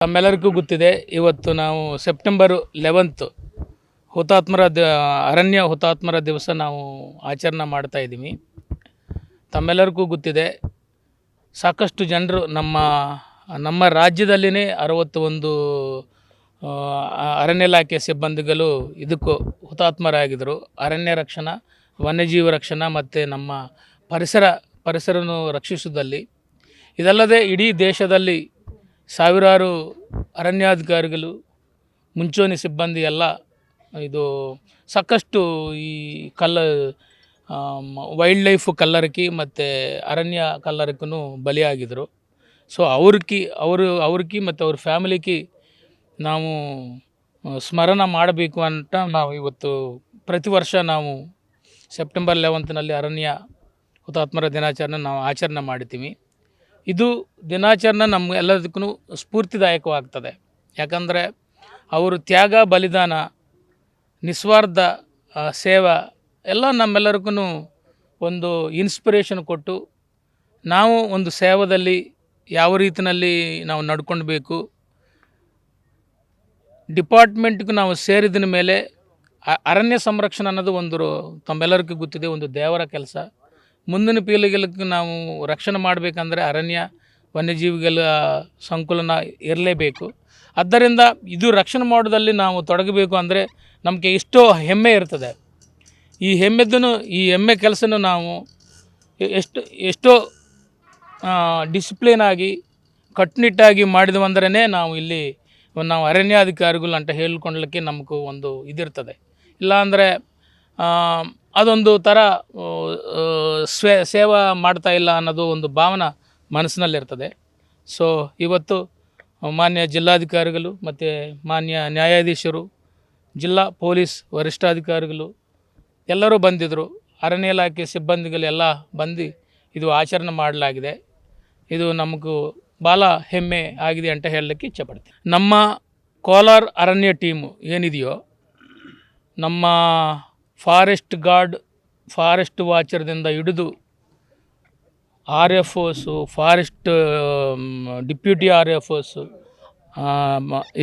ತಮ್ಮೆಲ್ಲರಿಗೂ ಗೊತ್ತಿದೆ, ಇವತ್ತು ನಾವು ಸೆಪ್ಟೆಂಬರ್ 11 ಅರಣ್ಯ ಹುತಾತ್ಮರ ದಿವಸ ನಾವು ಆಚರಣೆ ಮಾಡ್ತಾ ಇದ್ದೀವಿ. ತಮ್ಮೆಲ್ಲರಿಗೂ ಗೊತ್ತಿದೆ, ಸಾಕಷ್ಟು ಜನರು ನಮ್ಮ ರಾಜ್ಯದಲ್ಲಿನೇ 61 ಅರಣ್ಯ ಇಲಾಖೆ ಸಿಬ್ಬಂದಿಗಳು ಇದಕ್ಕೂ ಹುತಾತ್ಮರಾಗಿದ್ದರು. ಅರಣ್ಯ ರಕ್ಷಣಾ, ವನ್ಯಜೀವಿ ರಕ್ಷಣಾ ಮತ್ತು ನಮ್ಮ ಪರಿಸರವನ್ನು ರಕ್ಷಿಸುವುದಲ್ಲಿ. ಇದಲ್ಲದೆ ಇಡೀ ದೇಶದಲ್ಲಿ ಸಾವಿರಾರು ಅರಣ್ಯಾಧಿಕಾರಿಗಳು, ಮುಂಚೂಣಿ ಸಿಬ್ಬಂದಿ ಎಲ್ಲ ಇದು ಸಾಕಷ್ಟು ಈ ವೈಲ್ಡ್ ಲೈಫ್ ಕಲ್ಲರಕಿ ಮತ್ತು ಅರಣ್ಯ ಕಲ್ಲರಕ್ಕೂ ಬಲಿಯಾಗಿದ್ದರು. ಸೊ ಅವ್ರಿಗೆ ಮತ್ತು ಅವ್ರ ಫ್ಯಾಮಿಲಿಗೆ ನಾವು ಸ್ಮರಣ ಮಾಡಬೇಕು ಅಂತ ನಾವು ಇವತ್ತು ಪ್ರತಿ ವರ್ಷ ನಾವು ಸೆಪ್ಟೆಂಬರ್ 11 ಅರಣ್ಯ ಹುತಾತ್ಮರ ದಿನಾಚರಣೆ ನಾವು ಆಚರಣೆ ಮಾಡ್ತೀವಿ. ಇದು ದಿನಾಚರಣೆ ನಮ್ಮ ಎಲ್ಲದಕ್ಕೂ ಸ್ಫೂರ್ತಿದಾಯಕವಾಗ್ತದೆ. ಯಾಕಂದರೆ ಅವರು ತ್ಯಾಗ, ಬಲಿದಾನ, ನಿಸ್ವಾರ್ಥ ಸೇವೆ ಎಲ್ಲ ನಮ್ಮೆಲ್ಲರಿಗೂ ಒಂದು ಇನ್ಸ್ಪಿರೇಷನ್ ಕೊಟ್ಟು, ನಾವು ಒಂದು ಸೇವೆಯಲ್ಲಿ ಯಾವ ರೀತಿಯಲ್ಲಿ ನಾವು ನಡ್ಕೊಳ್ಬೇಕು, ಡಿಪಾರ್ಟ್ಮೆಂಟ್ಗೂ ನಾವು ಸೇರಿದ ಮೇಲೆ ಅರಣ್ಯ ಸಂರಕ್ಷಣೆ ಅನ್ನೋದು ತಮ್ಮೆಲ್ಲರಿಗೂ ಗೊತ್ತಿದೆ, ಒಂದು ದೇವರ ಕೆಲಸ. ಮುಂದಿನ ಪೀಳಿಗೆಗೆ ನಾವು ರಕ್ಷಣೆ ಮಾಡಬೇಕಂದ್ರೆ ಅರಣ್ಯ ವನ್ಯಜೀವಿಗಳ ಸಂಕುಲನ ಇರಲೇಬೇಕು. ಆದ್ದರಿಂದ ಇದು ರಕ್ಷಣೆ ಮಾಡೋದಲ್ಲಿ ನಾವು ತೊಡಗಬೇಕು ಅಂದರೆ ನಮಗೆ ಎಷ್ಟೋ ಹೆಮ್ಮೆ ಇರ್ತದೆ. ಈ ಹೆಮ್ಮೆ ಕೆಲಸನೂ ನಾವು ಎಷ್ಟೋ ಡಿಸಿಪ್ಲಿನ್ ಆಗಿ ಕಟ್ಟುನಿಟ್ಟಾಗಿ ಮಾಡಿದವಂದ್ರೇ ನಾವು ಅರಣ್ಯಾಧಿಕಾರಿಗಳು ಅಂತ ಹೇಳ್ಕೊಳ್ಳಲಿಕ್ಕೆ ನಮಗೂ ಒಂದು ಇದಿರ್ತದೆ. ಇಲ್ಲಾಂದರೆ ಅದೊಂದು ಥರ ಸೇವಾ ಮಾಡ್ತಾ ಇಲ್ಲ ಅನ್ನೋದು ಒಂದು ಭಾವನೆ ಮನಸ್ಸಿನಲ್ಲಿರ್ತದೆ. ಸೊ ಇವತ್ತು ಮಾನ್ಯ ಜಿಲ್ಲಾಧಿಕಾರಿಗಳು ಮತ್ತು ಮಾನ್ಯ ನ್ಯಾಯಾಧೀಶರು, ಜಿಲ್ಲಾ ಪೊಲೀಸ್ ವರಿಷ್ಠಾಧಿಕಾರಿಗಳು ಎಲ್ಲರೂ ಬಂದಿದ್ದರು. ಅರಣ್ಯ ಇಲಾಖೆ ಸಿಬ್ಬಂದಿಗಳೆಲ್ಲ ಬಂದು ಇದು ಆಚರಣೆ ಮಾಡಲಾಗಿದೆ. ಇದು ನಮಗೂ ಭಾಳ ಹೆಮ್ಮೆ ಆಗಿದೆ ಅಂತ ಹೇಳಲಿಕ್ಕೆ ಇಚ್ಛೆಪಡ್ತೀನಿ. ನಮ್ಮ ಕೋಲಾರ ಅರಣ್ಯ ಟೀಮು ಏನಿದೆಯೋ, ನಮ್ಮ ಫಾರೆಸ್ಟ್ ಗಾರ್ಡ್, ಫಾರೆಸ್ಟ್ ವಾಚರ್ದಿಂದ ಹಿಡಿದು RFOಸು, ಫಾರೆಸ್ಟ್ ಡಿಪ್ಯೂಟಿ RFOಸು,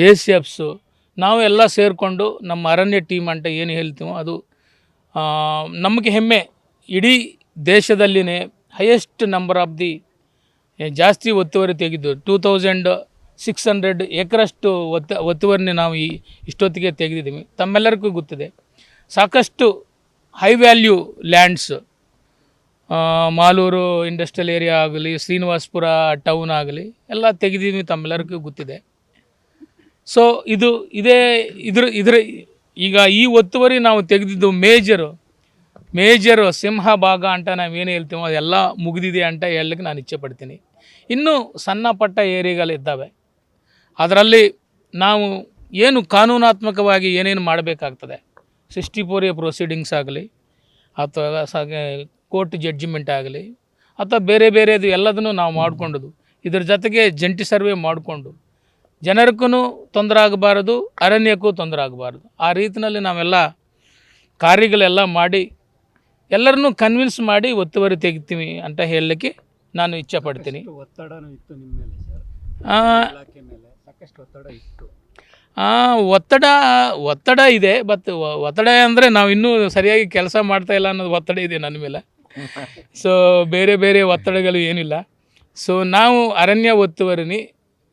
ACFಸು, ನಾವು ಎಲ್ಲ ಸೇರಿಕೊಂಡು ನಮ್ಮ ಅರಣ್ಯ ಟೀಮ್ ಅಂತ ಏನು ಹೇಳ್ತೀವೋ ಅದು ನಮಗೆ ಹೆಮ್ಮೆ. ಇಡೀ ದೇಶದಲ್ಲಿನೇ ಹೈಯೆಸ್ಟ್ ನಂಬರ್ ಆಫ್ ಜಾಸ್ತಿ ಒತ್ತುವರಿ ತೆಗೆದು 2600 ಎಕರಷ್ಟು ಒತ್ತುವರಿನ ನಾವು ಇಷ್ಟೊತ್ತಿಗೆ ತೆಗೆದಿದ್ದೀವಿ. ತಮ್ಮೆಲ್ಲರಿಗೂ ಗೊತ್ತಿದೆ, ಸಾಕಷ್ಟು high value lands, Malur industrial area ಆಗಲಿ, ಶ್ರೀನಿವಾಸಪುರ ಟೌನ್ ಆಗಲಿ ಎಲ್ಲ ತೆಗೆದಿದ್ದೀವಿ, ತಮ್ಮೆಲ್ಲರಿಗೂ ಗೊತ್ತಿದೆ. ಸೊ ಈಗ ಈ ಒತ್ತುವರಿ ನಾವು ತೆಗೆದಿದ್ದು ಮೇಜರು ಸಿಂಹಭಾಗ ಅಂತ ನಾವೇನು ಹೇಳ್ತೀವೋ ಅದೆಲ್ಲ ಮುಗಿದಿದೆ ಅಂತ ಹೇಳಲಿಕ್ಕೆ ನಾನು ಇಚ್ಛೆ ಪಡ್ತೀನಿ. ಇನ್ನೂ ಸಣ್ಣ ಪಟ್ಟ ಏರಿಯಾಗಳಿದ್ದಾವೆ. ಅದರಲ್ಲಿ ನಾವು ಏನು ಕಾನೂನಾತ್ಮಕವಾಗಿ ಏನೇನು ಮಾಡಬೇಕಾಗ್ತದೆ, 64A ಪ್ರೊಸೀಡಿಂಗ್ಸ್ ಆಗಲಿ ಅಥವಾ ಕೋರ್ಟ್ ಜಡ್ಜಿಮೆಂಟ್ ಆಗಲಿ ಅಥವಾ ಬೇರೆದು ಎಲ್ಲದನ್ನು ನಾವು ಮಾಡಿಕೊಂಡದು. ಇದ್ರ ಜೊತೆಗೆ ಜಂಟಿ ಸರ್ವೆ ಮಾಡಿಕೊಂಡು ಜನರಿಗೂ ತೊಂದರೆ ಆಗಬಾರದು, ಅರಣ್ಯಕ್ಕೂ ತೊಂದರೆ ಆಗಬಾರ್ದು. ಆ ರೀತಿಯಲ್ಲಿ ನಾವೆಲ್ಲ ಕಾರ್ಯಗಳೆಲ್ಲ ಮಾಡಿ ಎಲ್ಲರನ್ನೂ ಕನ್ವಿನ್ಸ್ ಮಾಡಿ ಒತ್ತುವರಿ ತೆಗಿತೀವಿ ಅಂತ ಹೇಳಲಿಕ್ಕೆ ನಾನು ಇಚ್ಛೆ ಪಡ್ತೀನಿ. ಒತ್ತಡ ಇದೆ. ಬಟ್ ಒತ್ತಡ ಅಂದರೆ ನಾವು ಇನ್ನೂ ಸರಿಯಾಗಿ ಕೆಲಸ ಮಾಡ್ತಾಯಿಲ್ಲ ಅನ್ನೋದು ಒತ್ತಡ ಇದೆ ನನ್ನ ಮೇಲೆ. ಸೊ ಬೇರೆ ಒತ್ತಡಗಳು ಏನಿಲ್ಲ. ಸೊ ನಾವು ಅರಣ್ಯ ಒತ್ತುವರಿನಿ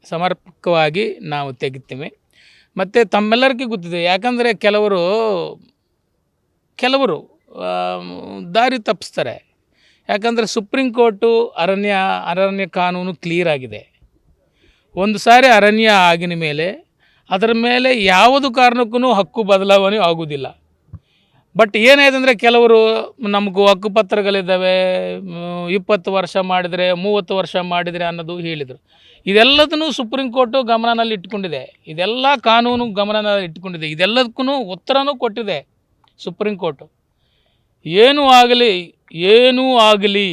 ಸಮರ್ಪಕವಾಗಿ ನಾವು ತೆಗಿತೀವಿ. ಮತ್ತು ತಮ್ಮೆಲ್ಲರಿಗೂ ಗೊತ್ತಿದೆ, ಯಾಕಂದರೆ ಕೆಲವರು ದಾರಿ ತಪ್ಪಿಸ್ತಾರೆ. ಯಾಕಂದರೆ ಸುಪ್ರೀಂ ಕೋರ್ಟು ಅರಣ್ಯ ಕಾನೂನು ಕ್ಲಿಯರ್ ಆಗಿದೆ. ಒಂದು ಸಾರಿ ಅರಣ್ಯ ಆಗಿನ ಮೇಲೆ ಅದರ ಮೇಲೆ ಯಾವುದೇ ಕಾರಣಕ್ಕೂ ಹಕ್ಕು ಬದಲಾವಣೆ ಆಗೋದಿಲ್ಲ. ಬಟ್ ಏನಾಯ್ತು ಅಂದರೆ ಕೆಲವರು ನಮಗೂ ಹಕ್ಕುಪತ್ರಗಳಿದ್ದಾವೆ, 20 ವರ್ಷ ಮಾಡಿದರೆ 30 ವರ್ಷ ಮಾಡಿದರೆ ಅನ್ನೋದು ಹೇಳಿದರು. ಇದೆಲ್ಲದನ್ನು ಸುಪ್ರೀಂ ಕೋರ್ಟು ಗಮನದಲ್ಲಿ ಇಟ್ಕೊಂಡಿದೆ. ಇದೆಲ್ಲ ಕಾನೂನು ಗಮನದಲ್ಲಿ ಇಟ್ಕೊಂಡಿದೆ. ಇದೆಲ್ಲದಕ್ಕೂ ಉತ್ತರನೂ ಕೊಟ್ಟಿದೆ ಸುಪ್ರೀಂ ಕೋರ್ಟು. ಏನೂ ಆಗಲಿ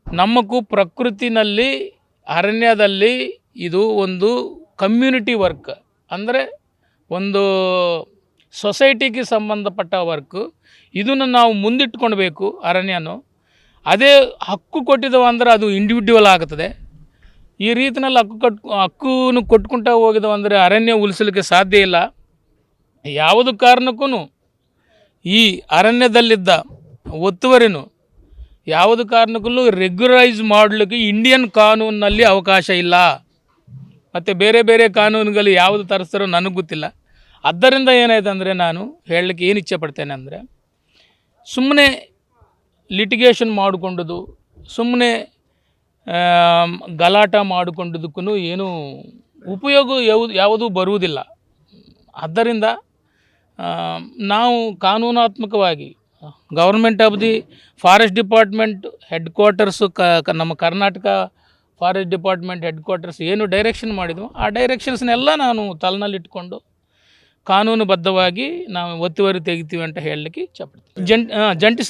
ನಮಗೂ ಪ್ರಕೃತಿನಲ್ಲಿ, ಅರಣ್ಯದಲ್ಲಿ ಇದು ಒಂದು ಕಮ್ಯುನಿಟಿ ವರ್ಕ್, ಅಂದರೆ ಒಂದು ಸೊಸೈಟಿಗೆ ಸಂಬಂಧಪಟ್ಟ ವರ್ಕು. ಇದನ್ನು ನಾವು ಮುಂದಿಟ್ಕೊಳ್ಬೇಕು. ಅರಣ್ಯನು ಅದೇ ಹಕ್ಕು ಕೊಟ್ಟಿದ್ದವು ಅಂದರೆ ಅದು ಇಂಡಿವಿಜುವಲ್ ಆಗುತ್ತದೆ. ಈ ರೀತಿಯಲ್ಲಿ ಹಕ್ಕನ್ನು ಕೊಟ್ಕೊಂತ ಹೋಗಿದವು ಅಂದರೆ ಅರಣ್ಯ ಉಳಿಸಲಿಕ್ಕೆ ಸಾಧ್ಯ ಇಲ್ಲ. ಯಾವುದು ಕಾರಣಕ್ಕೂ ಈ ಅರಣ್ಯದಲ್ಲಿದ್ದ ಒತ್ತುವರಿನು ಯಾವುದು ಕಾರಣಕ್ಕೂ ರೆಗ್ಯುಲರೈಸ್ ಮಾಡಲಿಕ್ಕೆ ಇಂಡಿಯನ್ ಕಾನೂನಿನಲ್ಲಿ ಅವಕಾಶ ಇಲ್ಲ. ಮತ್ತು ಬೇರೆ ಬೇರೆ ಕಾನೂನುಗಳು ಯಾವುದು ತರಿಸ್ತಾರೋ ನನಗೆ ಗೊತ್ತಿಲ್ಲ. ಆದ್ದರಿಂದ ಏನಾಯ್ತು ಅಂದರೆ ನಾನು ಹೇಳಲಿಕ್ಕೆ ಏನು ಇಚ್ಛೆ ಪಡ್ತೇನೆ ಅಂದರೆ, ಸುಮ್ಮನೆ ಲಿಟಿಗೇಷನ್ ಮಾಡಿಕೊಂಡದು, ಸುಮ್ಮನೆ ಗಲಾಟ ಮಾಡಿಕೊಂಡದಕ್ಕೂ ಏನೂ ಉಪಯೋಗ ಯಾವುದೂ ಬರುವುದಿಲ್ಲ. ಆದ್ದರಿಂದ ನಾವು ಕಾನೂನಾತ್ಮಕವಾಗಿ government of the forest department headquarters ನಮ್ಮ Karnataka forest department headquarters ಏನು ಡೈರೆಕ್ಷನ್ ಮಾಡಿದ್ವು ಆ ಡೈರೆಕ್ಷನ್ಸ್ನೆಲ್ಲ ನಾನು ತಲೆನಲ್ಲಿಟ್ಕೊಂಡು ಕಾನೂನುಬದ್ಧವಾಗಿ ನಾವು ಒತ್ತುವರಿ ತೆಗಿತೀವಿ ಅಂತ ಹೇಳಲಿಕ್ಕೆ ಇಚ್ಛಪಡ್ತೀವಿ. ಜಂಟಿ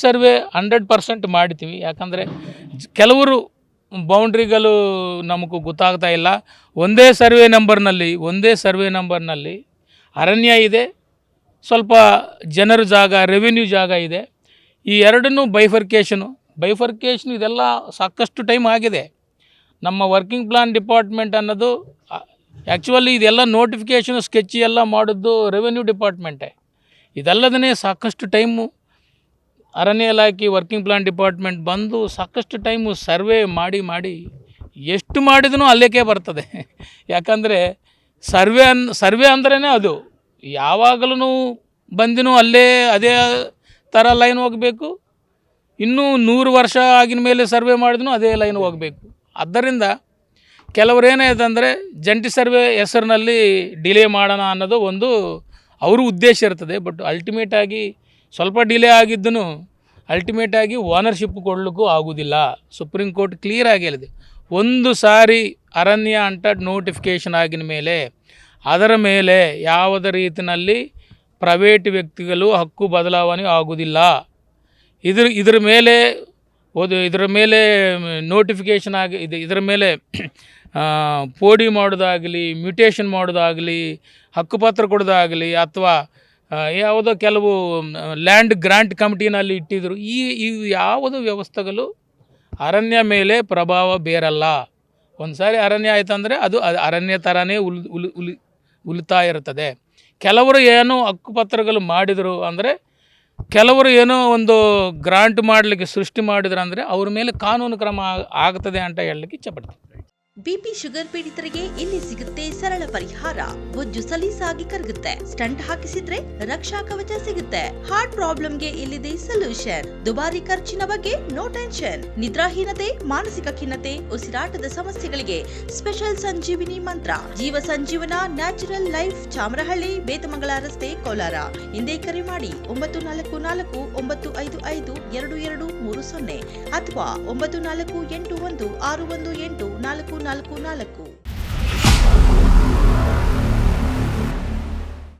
ಸರ್ವೆ 100% ಮಾಡ್ತೀವಿ. ಯಾಕಂದರೆ ಕೆಲವರು ಬೌಂಡ್ರಿಗಳು ನಮಗೂ ಗೊತ್ತಾಗ್ತಾ ಇಲ್ಲ. ಒಂದೇ ಸರ್ವೆ ನಂಬರ್ನಲ್ಲಿ ಅರಣ್ಯ ಇದೆ, ಸ್ವಲ್ಪ ಜನರ ಜಾಗ, ರೆವಿನ್ಯೂ ಜಾಗ ಇದೆ. ಈ ಎರಡನ್ನೂ ಬೈಫರ್ಕೇಷನು ಇದೆಲ್ಲ ಸಾಕಷ್ಟು ಟೈಮ್ ಆಗಿದೆ. ನಮ್ಮ ವರ್ಕಿಂಗ್ ಪ್ಲಾನ್ ಡಿಪಾರ್ಟ್ಮೆಂಟ್ ಅನ್ನೋದು ಆ್ಯಕ್ಚುಲಿ ಇದೆಲ್ಲ ನೋಟಿಫಿಕೇಷನು ಸ್ಕೆಚ್ ಎಲ್ಲ ಮಾಡಿದ್ದು ರೆವೆನ್ಯೂ ಡಿಪಾರ್ಟ್ಮೆಂಟೇ. ಇದಲ್ಲದೇ ಸಾಕಷ್ಟು ಟೈಮು ಅರಣ್ಯ ಇಲಾಖೆ ವರ್ಕಿಂಗ್ ಪ್ಲಾನ್ ಡಿಪಾರ್ಟ್ಮೆಂಟ್ ಬಂದು ಸಾಕಷ್ಟು ಟೈಮು ಸರ್ವೆ ಮಾಡಿ ಎಷ್ಟು ಮಾಡಿದ್ರೂ ಅಲ್ಲೇಕೆ ಬರ್ತದೆ. ಯಾಕಂದರೆ ಸರ್ವೆ ಅಂದ್ರೇ ಅದು ಯಾವಾಗಲೂ ಬಂದಿನೂ ಅಲ್ಲೇ ಅದೇ ಥರ ಲೈನ್ ಹೋಗಬೇಕು. ಇನ್ನೂ 100 ವರ್ಷ ಆಗಿನ ಮೇಲೆ ಸರ್ವೆ ಮಾಡಿದ್ರೂ ಅದೇ ಲೈನ್ ಹೋಗಬೇಕು. ಆದ್ದರಿಂದ ಕೆಲವರು ಏನಾಯ್ತು ಅಂದರೆ ಜಂಟಿ ಸರ್ವೆ ಹೆಸರಿನಲ್ಲಿ ಡಿಲೇ ಮಾಡೋಣ ಅನ್ನೋದು ಒಂದು ಅವರು ಉದ್ದೇಶ ಇರ್ತದೆ. ಬಟ್ ಅಲ್ಟಿಮೇಟಾಗಿ ಸ್ವಲ್ಪ ಡಿಲೇ ಆಗಿದ್ದೂ ಅಲ್ಟಿಮೇಟಾಗಿ ಓನರ್ಶಿಪ್ ಕೊಡಲಿಕ್ಕೂ ಆಗೋದಿಲ್ಲ. ಸುಪ್ರೀಂ ಕೋರ್ಟ್ ಕ್ಲಿಯರಾಗಿ ಹೇಳಿದೆ, ಒಂದು ಸಾರಿ ಅರಣ್ಯ ಅಂತ ನೋಟಿಫಿಕೇಷನ್ ಆಗಿನ ಮೇಲೆ ಅದರ ಮೇಲೆ ಯಾವುದೇ ರೀತಿಯಲ್ಲಿ ಪ್ರೈವೇಟ್ ವ್ಯಕ್ತಿಗಳು ಹಕ್ಕು ಬದಲಾವಣೆ ಆಗುವುದಿಲ್ಲ. ಇದರ ಮೇಲೆ ನೋಟಿಫಿಕೇಷನ್ ಆಗಿ ಇದರ ಮೇಲೆ ಪೋಡಿ ಮಾಡೋದಾಗಲಿ, ಮ್ಯೂಟೇಷನ್ ಮಾಡೋದಾಗಲಿ, ಹಕ್ಕುಪತ್ರ ಕೊಡೋದಾಗಲಿ, ಅಥವಾ ಯಾವುದೋ ಕೆಲವು ಲ್ಯಾಂಡ್ ಗ್ರಾಂಟ್ ಕಮಿಟಿನಲ್ಲಿ ಇಟ್ಟಿದ್ದರು. ಈ ಯಾವುದೋ ವ್ಯವಸ್ಥೆಗಳು ಅರಣ್ಯ ಮೇಲೆ ಪ್ರಭಾವ ಬೀರಲ್ಲ. ಒಂದು ಸಾರಿ ಅರಣ್ಯ ಆಯ್ತಂದರೆ ಅದು ಅರಣ್ಯ ಥರನೇ ಉಳಿತಾ ಇರ್ತದೆ. ಕೆಲವರು ಏನೋ ಹಕ್ಕುಪತ್ರಗಳು ಮಾಡಿದರು ಅಂದರೆ, ಕೆಲವರು ಏನೋ ಒಂದು ಗ್ರಾಂಟ್ ಮಾಡಲಿಕ್ಕೆ ಸೃಷ್ಟಿ ಮಾಡಿದ್ರು ಅಂದರೆ ಅವ್ರ ಮೇಲೆ ಕಾನೂನು ಕ್ರಮ ಆಗ್ತದೆ ಅಂತ ಹೇಳಲಿಕ್ಕೆ ಇಚ್ಛಪಡ್ತೀನಿ. ಬಿಪಿ ಶುಗರ್ ಪೀಡಿತರಿಗೆ ಇಲ್ಲಿ ಸಿಗುತ್ತೆ ಸರಳ ಪರಿಹಾರ. ಬೊಜ್ಜು ಸಲೀಸಾಗಿ ಕರಗುತ್ತೆ. ಸ್ಟಂಟ್ ಹಾಕಿಸಿದ್ರೆ ರಕ್ಷಾ ಕವಚ ಸಿಗುತ್ತೆ. ಹಾರ್ಟ್ ಪ್ರಾಬ್ಲಮ್ಗೆ ಇಲ್ಲಿದೆ ಸೊಲ್ಯೂಷನ್. ದುಬಾರಿ ಖರ್ಚಿನ ಬಗ್ಗೆ ನೋ ಟೆನ್ಷನ್. ನಿದ್ರಾಹೀನತೆ, ಮಾನಸಿಕ ಖಿನ್ನತೆ, ಉಸಿರಾಟದ ಸಮಸ್ಯೆಗಳಿಗೆ ಸ್ಪೆಷಲ್ ಸಂಜೀವಿನಿ ಮಂತ್ರ. ಜೀವ ಸಂಜೀವನ ನ್ಯಾಚುರಲ್ ಲೈಫ್, ಚಾಮರಹಳ್ಳಿ, ಬೇತಮಂಗಲ ರಸ್ತೆ, ಕೋಲಾರ. ಹಿಂದೆ ಕರೆ ಮಾಡಿ 944-955-2230 ಅಥವಾ 9481-618-444.